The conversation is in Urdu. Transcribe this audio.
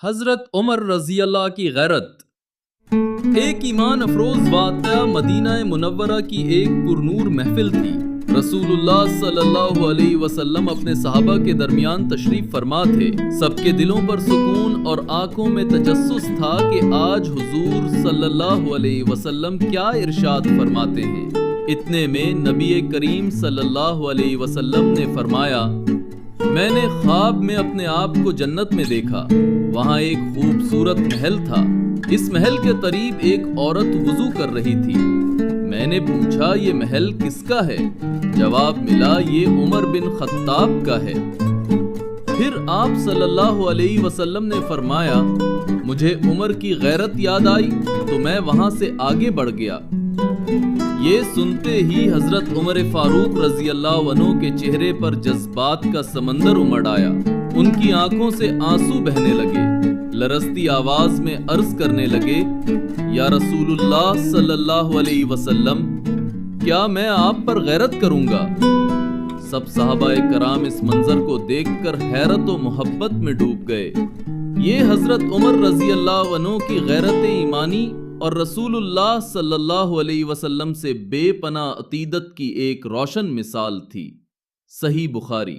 حضرت عمر رضی اللہ کی غیرت۔ ایک ایمان افروز واقعہ مدینہ منورہ کی ایک پرنور محفل تھی۔ رسول اللہ صلی اللہ علیہ وسلم اپنے صحابہ کے درمیان تشریف فرما تھے۔ سب کے دلوں پر سکون اور آنکھوں میں تجسس تھا کہ آج حضور صلی اللہ علیہ وسلم کیا ارشاد فرماتے ہیں۔ اتنے میں نبی کریم صلی اللہ علیہ وسلم نے فرمایا، میں نے خواب میں اپنے آپ کو جنت میں دیکھا۔ وہاں ایک خوبصورت محل تھا۔ اس محل کے قریب ایک عورت وضو کر رہی تھی۔ میں نے پوچھا، یہ محل کس کا ہے؟ جواب ملا، یہ عمر بن خطاب کا ہے۔ پھر آپ صلی اللہ علیہ وسلم نے فرمایا، مجھے عمر کی غیرت یاد آئی تو میں وہاں سے آگے بڑھ گیا۔ یہ سنتے ہی حضرت عمر فاروق رضی اللہ عنہ کے چہرے پر جذبات کا سمندر امڑ آیا۔ ان کی آنکھوں سے آنسو بہنے لگے۔ لرزتی آواز میں عرض کرنے لگے، یا رسول اللہ صلی اللہ علیہ وسلم، کیا میں آپ پر غیرت کروں گا؟ سب صحابہ کرام اس منظر کو دیکھ کر حیرت و محبت میں ڈوب گئے۔ یہ حضرت عمر رضی اللہ عنہ کی غیرت ایمانی اور رسول اللہ صلی اللہ علیہ وسلم سے بے پناہ عقیدت کی ایک روشن مثال تھی۔ صحیح بخاری۔